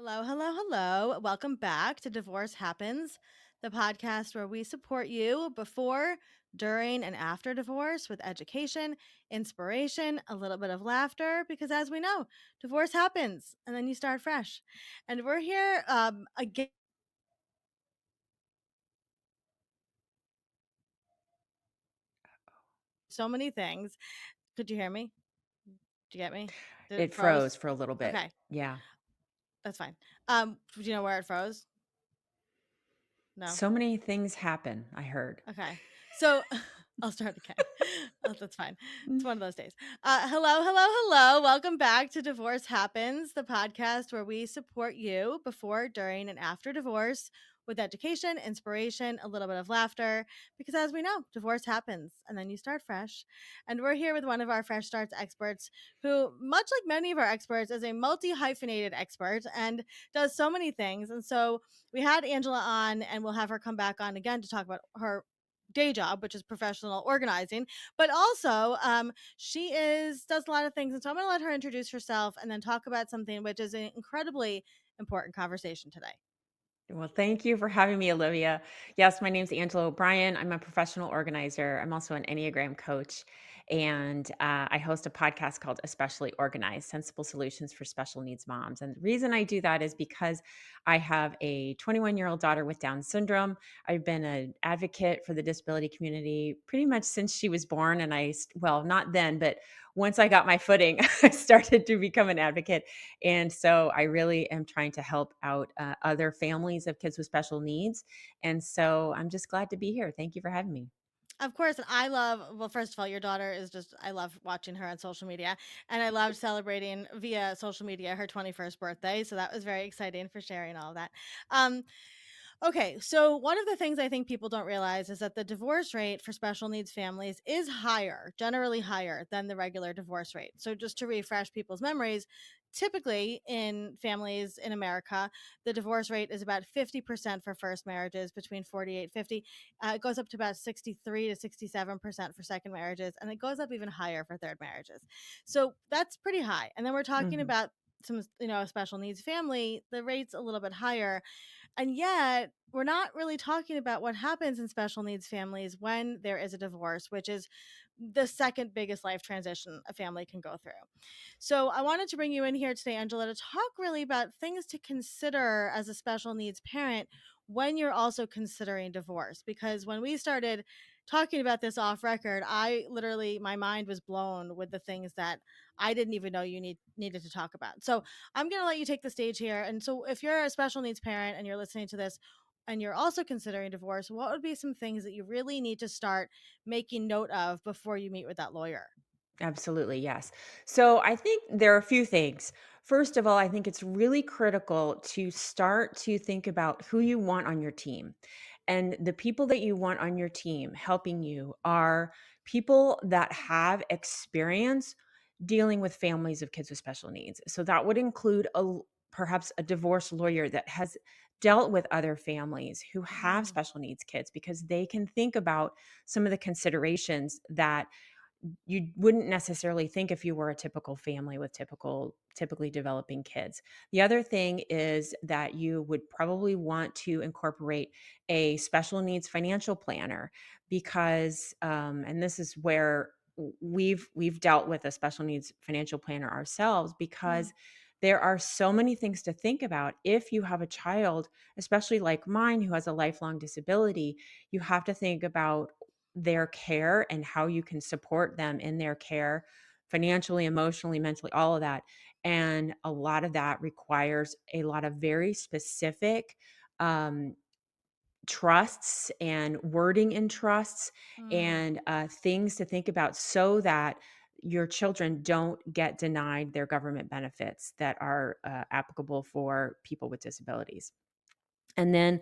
Hello, hello, hello. Welcome back to Divorce Happens, the podcast where we support you before, during, and after divorce with education, inspiration, a little bit of laughter, because as we know, divorce happens and then you start fresh. And we're here again, so many things. Could you hear me? Did you get me? Did it It froze? froze for a little bit. Okay, Yeah. that's fine. Do you know where it froze? No. So many things happen, I heard. Okay. So I'll start again. Oh, that's fine. It's Mm. one of those days. Hello, hello, hello. Welcome back to Divorce Happens, the podcast where we support you before, during, and after divorce with education, inspiration, a little bit of laughter. Because as we know, divorce happens and then you start fresh. And we're here with one of our Fresh Starts experts who, much like many of our experts, is a multi hyphenated expert and does so many things. And so we had Angela on, and we'll have her come back on again to talk about her day job, which is professional organizing, but also she is does a lot of things. And so I'm going to let her introduce herself and then talk about something which is an incredibly important conversation today. Well, thank you for having me, Olivia. Yes, my name's Angela O'Brien. I'm a professional organizer. I'm also an Enneagram coach. And I host a podcast called Especially Organized Sensible Solutions for Special Needs Moms. And the reason I do that is because I have a 21-year-old daughter with Down syndrome. I've been an advocate for the disability community pretty much since she was born. And well, not then, but once I got my footing, I started to become an advocate, and so I really am trying to help out other families of kids with special needs. And so I'm just glad to be here. Thank you for having me. Of course, and I love, well, first of all, your daughter is just, I love watching her on social media, and I loved celebrating via social media her 21st birthday. So that was very exciting for sharing all of that. Um, Okay, so one of the things I think people don't realize is that the divorce rate for special needs families is higher, generally higher than the regular divorce rate. So, just to refresh people's memories, typically in families in America, the divorce rate is about 50% for first marriages between 48 and 50. It goes up to about 63 to 67% for second marriages, and it goes up even higher for third marriages. So, that's pretty high. And then we're talking Mhm. about some, a special needs family, the rate's a little bit higher, and yet, we're not really talking about what happens in special needs families when there is a divorce, which is the second biggest life transition a family can go through. So, I wanted to bring you in here today, Angela, to talk really about things to consider as a special needs parent when you're also considering divorce. Because when we started talking about this off record, I literally, my mind was blown with the things that I didn't even know needed to talk about. So, I'm going to let you take the stage here. And so, if you're a special needs parent and you're listening to this and you're also considering divorce, what would be some things that you really need to start making note of before you meet with that lawyer? Absolutely, yes. So I think there are a few things. First of all, I think it's really critical to start to think about who you want on your team. And the people that you want on your team helping you are people that have experience dealing with families of kids with special needs. So that would include perhaps a divorce lawyer that has dealt with other families who have Mm, special needs kids, because they can think about some of the considerations that you wouldn't necessarily think if you were a typical family with typically developing kids. The other thing is that you would probably want to incorporate a special needs financial planner, because and this is where we've dealt with a special needs financial planner ourselves, mm, because there are so many things to think about if you have a child, especially like mine, who has a lifelong disability. You have to think about their care and how you can support them in their care financially, emotionally, mentally, all of that. And a lot of that requires a lot of very specific um, trusts and wording in trusts, mm. and things to think about so that your children don't get denied their government benefits that are applicable for people with disabilities. And then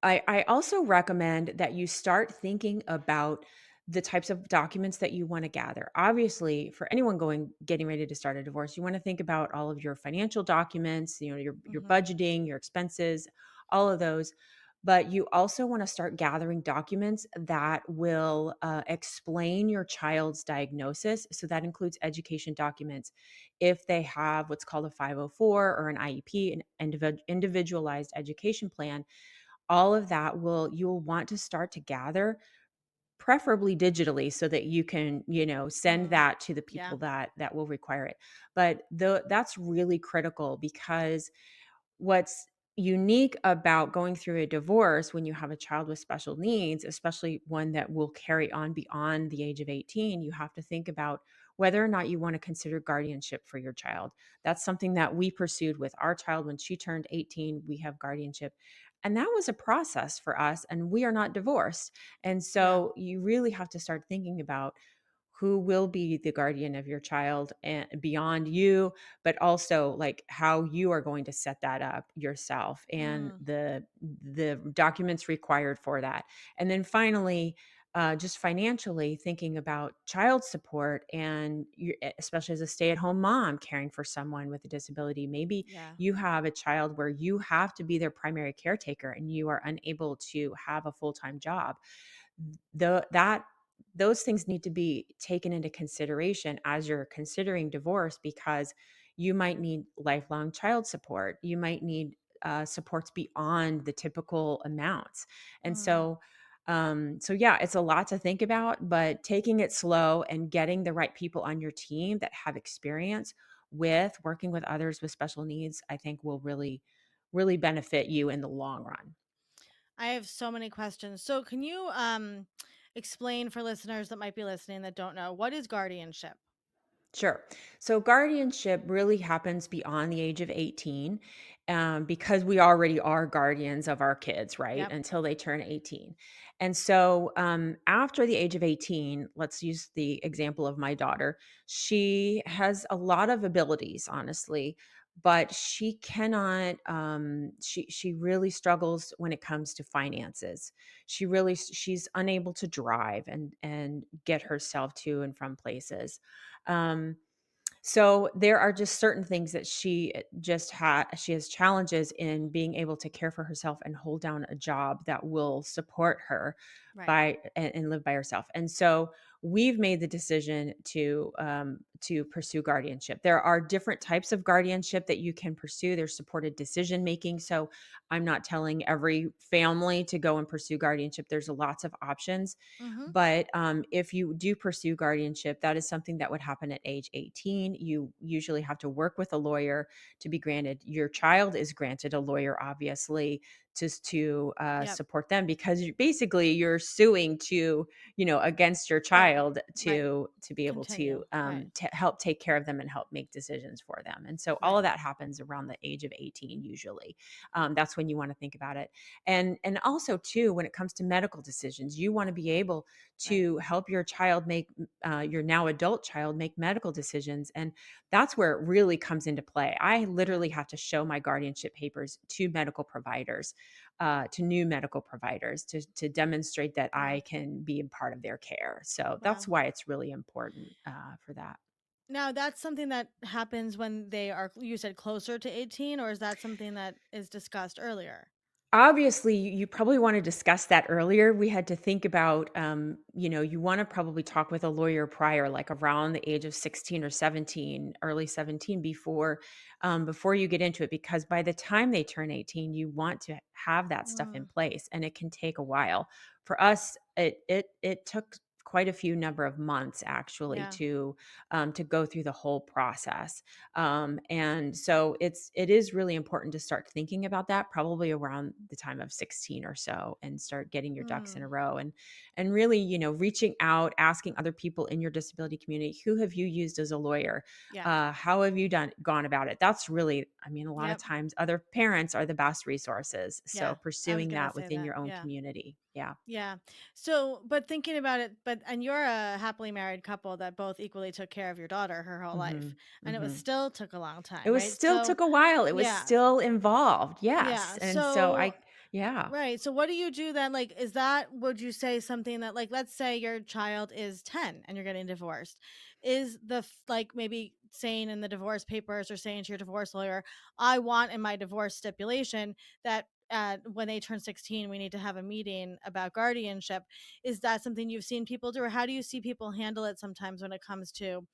I also recommend that you start thinking about the types of documents that you want to gather. Obviously, for anyone getting ready to start a divorce, you want to think about all of your financial documents, your Mhm. budgeting, your expenses, all of those. but you also want to start gathering documents that will explain your child's diagnosis. So that includes education documents. If they have what's called a 504 or an IEP, an individualized education plan, all of that you'll want to start to gather, preferably digitally, so that you can, send Mm, that to the yeah. people that will require it. But that's really critical, because what's unique about going through a divorce when you have a child with special needs, especially one that will carry on beyond the age of 18, you have to think about whether or not you want to consider guardianship for your child. That's something that we pursued with our child when she turned 18. We have guardianship. And that was a process for us, and we are not divorced. And Yeah. so you really have to start thinking about who will be the guardian of your child and beyond you, but also like how you are going to set that up yourself, and Mm, the documents required for that. And then finally, just financially thinking about child support, and you, especially as a stay-at-home mom caring for someone with a disability, maybe yeah. you have a child where you have to be their primary caretaker and you are unable to have a full-time job. That those things need to be taken into consideration as you're considering divorce, because you might need lifelong child support. You might need supports beyond the typical amounts. And Mm. so yeah, it's a lot to think about, but taking it slow and getting the right people on your team that have experience with working with others with special needs, I think will really benefit you in the long run. I have so many questions. So can you explain for listeners that might be listening that don't know, what is guardianship? Sure. So guardianship really happens beyond the age of 18, because we already are guardians of our kids, right? Yep. Until they turn 18. And so after the age of 18, let's use the example of my daughter. She has a lot of abilities, honestly, but she cannot, she really struggles when it comes to finances. She's unable to drive and get herself to and from places. um, so there are just certain things that she has challenges in being able to care for herself and hold down a job that will support her Right. by and live by herself. And so we've made the decision to pursue guardianship. There are different types of guardianship that you can pursue. There's supported decision making. So I'm not telling every family to go and pursue guardianship. There's lots of options. Mm-hmm. But if you do pursue guardianship, that is something that would happen at age 18. You usually have to work with a lawyer to be granted. Your child is granted a lawyer, obviously, just to Yep. support them, because basically you're suing to, against your Right. child Right. to be able Continue. Right. to help take care of them and help make decisions for them. And so all Right. of that happens around the age of 18 usually. That's when you want to think about it. And also too, when it comes to medical decisions, you want to be able Right. to help your child make your now adult child make medical decisions. And that's where it really comes into play. I Yeah. literally have to show my guardianship papers to medical providers, to new medical providers, to demonstrate that I Wow. can be a part of their care. So that's Wow. why it's really important for that. Now that's something that happens when they are, you said, closer to 18, or is that something that is discussed earlier? Obviously, you probably want to discuss that earlier. We had to think about, you want to probably talk with a lawyer prior, like around the age of 16 or 17, early 17, before you get into it, because by the time they turn 18, you want to have that stuff in Mm. place, and it can take a while. For us, it took quite a few number of months actually Yeah. to go through the whole process. And so it is really important to start thinking about that probably around the time of 16 or so, and start getting your ducks in Mm. a row, and really, reaching out, asking other people in your disability community, who have you used as a lawyer? Yeah. How have you gone about it? That's really, I mean, a lot of Yep. times other parents are the best resources. So Yeah. I was pursuing gonna that say within that. your own Yeah. community. Yeah. Yeah. So, but thinking about it, and you're a happily married couple that both equally took care of your daughter her whole life, Hmm. and it was Hmm. still took a long It time, was right? still So, took a while. It was yeah. still involved. Yes. Yeah. And so So, yeah. right. So what do you do then? Like, is that, would you say something that, like, let's say your child is 10 and you're getting divorced? Is like, maybe saying in the divorce papers or saying to your divorce lawyer, I want in my divorce stipulation that when they turn 16, we need to have a meeting about guardianship. Is that something you've seen people do, or how do you see people handle it sometimes when it comes to,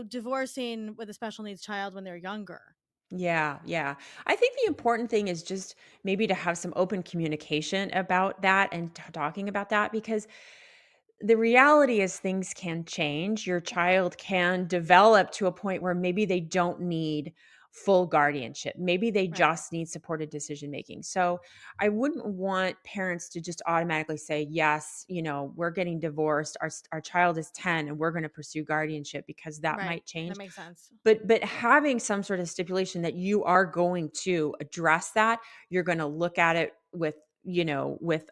divorcing with a special needs child when they're younger? Yeah, yeah. I think the important thing is just maybe to have some open communication about that and talking about that, because the reality is things can change. Your child can develop to a point where maybe they don't need full guardianship. Maybe they Right, just need supported decision making. So I wouldn't want parents to just automatically say, yes, we're getting divorced. Our child is 10 and we're going to pursue guardianship, because that right. might That change. makes sense. But having some sort of stipulation that you are going to address that, you're gonna look at it with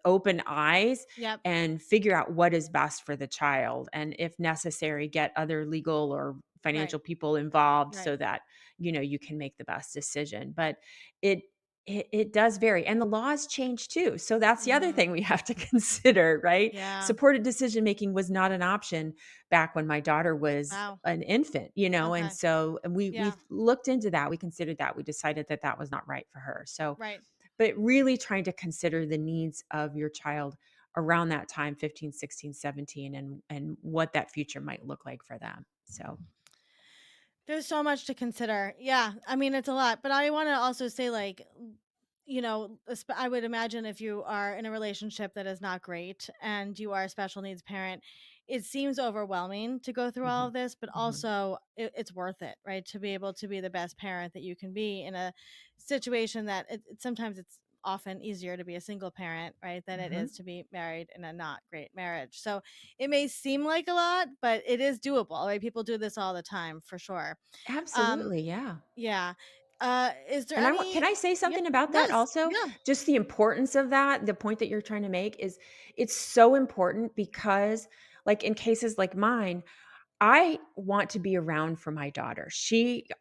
open eyes Yep. and figure out what is best for the child, and if necessary, get other legal or Right, financial people involved right. so that, you can make the best decision. But it it does vary, and the laws change too. So that's the other Mhm. thing we have to consider, right? Yeah. Supported decision making was not an option back when my daughter was Wow. an infant, and Okay. so we Yeah. looked into that, we considered that, we decided that that was not right for her. So, Right. but really trying to consider the needs of your child around that time, 15, 16, 17, and what that future might look like for them. So, There's so much to consider. Yeah, I mean, it's a lot, but I wanna also say, like, I would imagine if you are in a relationship that is not great and you are a special needs parent, it seems overwhelming to go through all mhm, of this, but mhm, also it's worth it, right? To be able to be the best parent that you can be in a situation that sometimes it's often easier to be a single parent, right, than it mhm. is to be married in a not great marriage. So it may seem like a lot, but it is doable, right? People do this all the time for sure. Um, Absolutely, yeah. yeah. Is there And can any? I say Yeah. something about that Yes. also? Yeah. Just the importance of that, the point that you're trying to make is, it's so important because, like, in cases like mine, I want to be around for my daughter.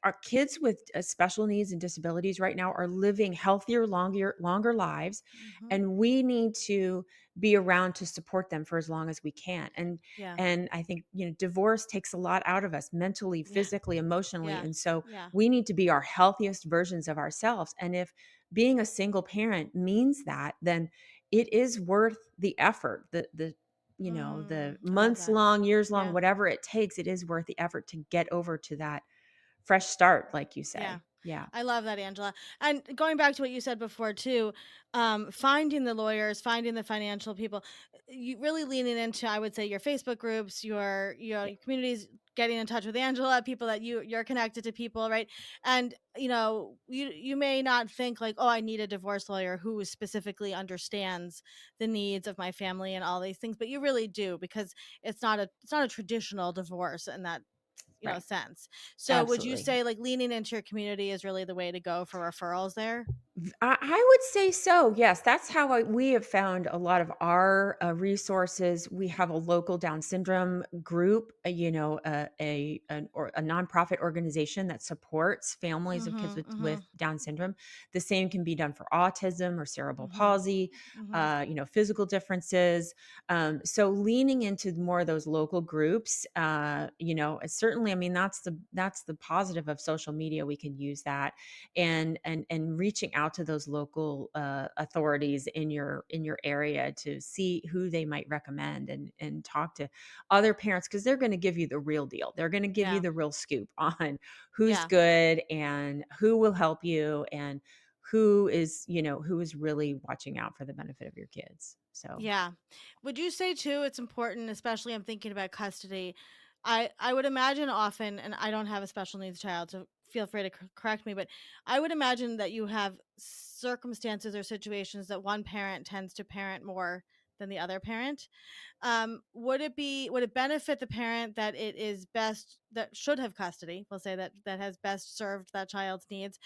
Our kids with special needs and disabilities right now are living healthier, longer lives, Hmm. and we need to be around to support them for as long as we can. And Yeah. and I think, divorce takes a lot out of us mentally, Yeah. physically, emotionally, Yeah. and so Yeah. we need to be our healthiest versions of ourselves. And if being a single parent means that, then it is worth the effort, the I love months that. long, years long, Yeah. whatever it takes, it is worth the effort to get over to that fresh start, like you Yeah. say. Yeah. I love that, Angela. And going back to what you said before too, finding the lawyers, finding the financial people, you really leaning into, I would say, your Facebook groups, Yeah. your communities, getting in touch with Angela, people that you're connected to people, right? And you may not think like, oh, I need a divorce lawyer who specifically understands the needs of my family and all these things, but you really do, because it's not a traditional divorce in that Right. sense. So would you Absolutely. say like leaning into your community is really the way to go for referrals there? I would say so. Yes, that's how we have found a lot of our resources. We have a local Down syndrome group, a nonprofit organization that supports families of kids Mhm. with Mhm. Down syndrome. The same can be done for autism or cerebral Mhm. palsy, Mhm. physical differences. So leaning into more of those local groups, certainly. I mean, that's the positive of social media. We can use that, and reaching out to those local authorities in your area to see who they might recommend, and talk to other parents, because they're going to give you the real deal. They're going to give you Yeah. the real scoop on who's Yeah. good and who will help you, and who is really watching out for the benefit of your kids. So, Yeah. Would you say too it's important, especially I'm thinking about custody. I would imagine often, and I don't have a special needs child, so feel free to correct me, but I would imagine that you have circumstances or situations that one parent tends to parent more than the other parent. Would it benefit the parent that it is best that should have custody, we'll say, that has best served that child's needs,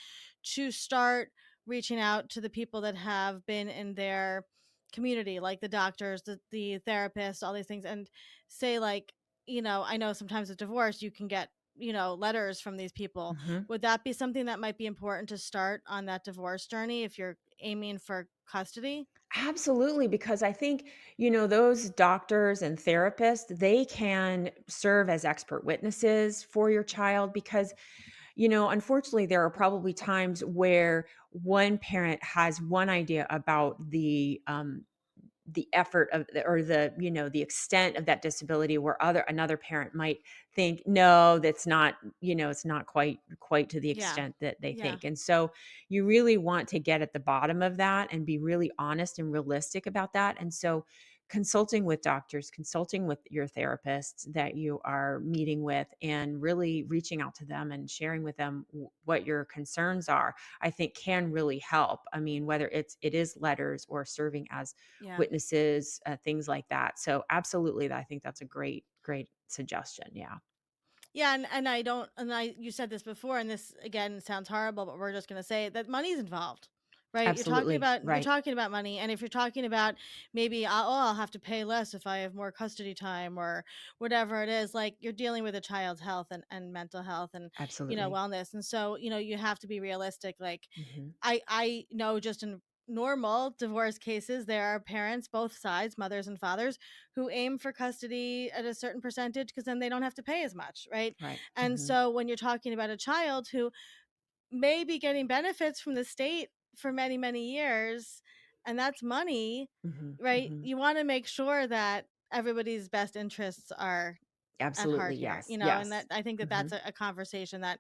to start reaching out to the people that have been in their community, like the doctors, the therapists, all these things, and say like, I know sometimes with divorce you can get letters from these people. mhm. Would that be something that might be important to start on that divorce journey if you're aiming for custody? Absolutely, because I think, those doctors and therapists, they can serve as expert witnesses for your child, because unfortunately, there are probably times where one parent has one idea about the effort of the, or the the extent of that disability, where other another parent might think, no, that's not, it's not quite to the Yeah. extent that they Yeah. think. And so you really want to get at the bottom of that and be really honest and realistic about that. And so consulting with doctors, consulting with your therapists that you are meeting with, and really reaching out to them and sharing with them what your concerns are, I think can really help. I mean, whether it is letters or serving as Yeah. witnesses, things like that. So absolutely, I think that's a great suggestion. Yeah, Yeah, and I don't and I you said this before, and this again sounds horrible, but we're just gonna say it, that money's involved. Right? absolutely You're right, talking about money, and if you're talking about maybe I'll have to pay less if I have more custody time or whatever it is, like you're dealing with a child's health and mental health and absolutely. wellness. And so, you have to be realistic. Like Hmm. I know just in normal divorce cases, there are parents, both sides, mothers and fathers, who aim for custody at a certain percentage because then they don't have to pay as much, right? Right. And Hmm. so when you're talking about a child who may be getting benefits from the state for many, many years, and that's money, Hmm. right? Hmm. You want to make sure that everybody's best interests are at Absolutely. heart here, Yes. and that Yes. I think that Hmm. that's a conversation that,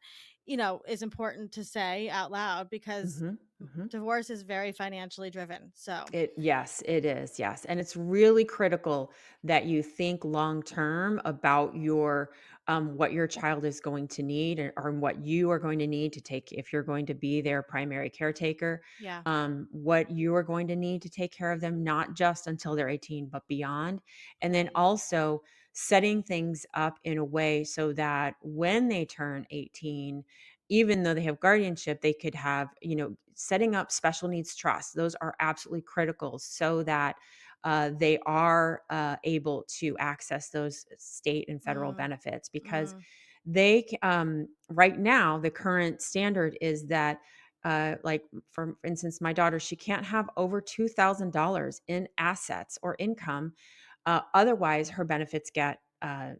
is important to say out loud because Hmm. Hmm. divorce is very financially driven. So, Yes, it is. Yes. And it's really critical that you think long term about what your child is going to need, or what you are going to need to take, if you're going to be their primary caretaker, yeah. what you are going to need to take care of them, not just until they're 18, but beyond. And then Right. also setting things up in a way so that when they turn 18, even though they have guardianship, they could have, setting up special needs trusts. Those are absolutely critical so that they are able to access those state and federal Mm, benefits, because mhm. right now, the current standard is that, like, for instance, my daughter, she can't have over $2,000 in assets or income. Otherwise, her benefits get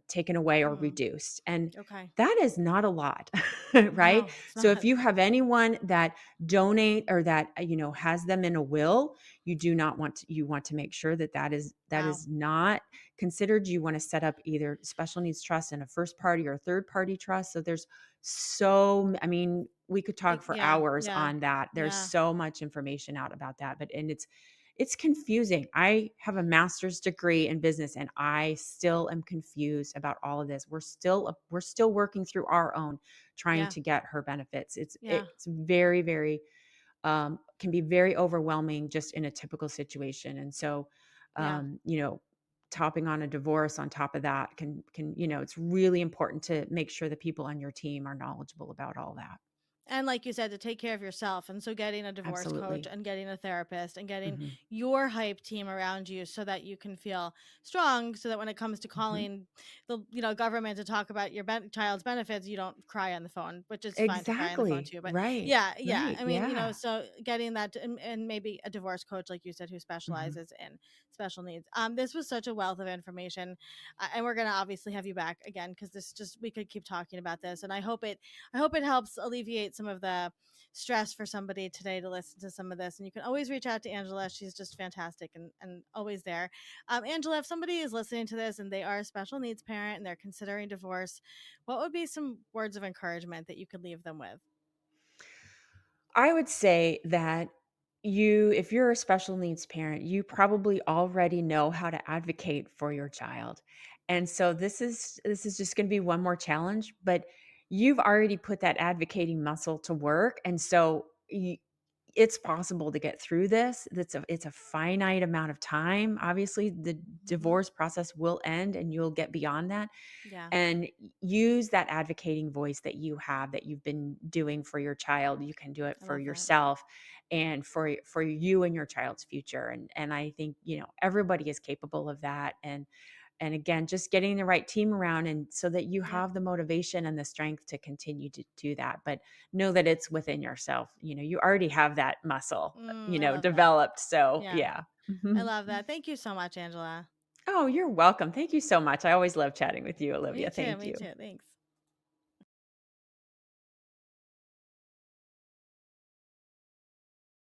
taken away or Mm. reduced. And Okay. that is not a lot, right? No, it's So if not. you have anyone that donate, or that has them in a will, you want to make sure that that Wow. is not considered. You want to set up either special needs trust and a first party or third party trust. So I mean, we could talk for Yeah, hours yeah, on that. There's yeah, so much information out about that, but and it's confusing. I have a master's degree in business, and I still am confused about all of this. We're still working through our own, trying yeah, to get her benefits. It's yeah, it's very can be very overwhelming just in a typical situation. And so, yeah. um, you know, topping on a divorce on top of that can it's really important to make sure the people on your team are knowledgeable about all that. And like you said, to take care of yourself. And so getting a divorce coach Absolutely. and getting a therapist and getting Hmm. your hype team around you so that you can feel strong, so that when it comes to Hmm. calling the government to talk about your child's benefits, you don't cry on the phone, which is fine to cry on the phone Exactly. too. But Right. yeah, yeah. Right. I mean, Yeah. so getting that and maybe a divorce coach, like you said, who Mhm. specializes in special needs. This was such a wealth of information, and we're gonna obviously have you back again because this just we could keep talking about this, and I hope it helps alleviate some of the stress for somebody today to listen to some of this. And you can always reach out to Angela. She's just fantastic and always there. Angela, if somebody is listening to this and they are a special needs parent and they're considering divorce, what would be some words of encouragement that you could leave them with? I would say that if you're a special needs parent, you probably already know how to advocate for your child. And so this is just going to be one more challenge, but you've already put that advocating muscle to work. And so it's possible to get through this. It's a finite amount of time. Obviously, the Hmm. divorce process will end and you'll get beyond that, Yeah, and use that advocating voice that you have, that you've been doing for your child. You can do it I for love that. yourself and for you and your child's future. And I think, everybody is capable of that. And again, just getting the right team around, and so that you Yep. have the motivation and the strength to continue to do that. But know that it's within yourself. You already have that muscle, I love that. developed. So Yeah, yeah. I love that. Thank you so much, Angela. Oh, you're welcome. Thank you so much. I always love chatting with you, Me Olivia. too. Thank Me you. too. Thanks.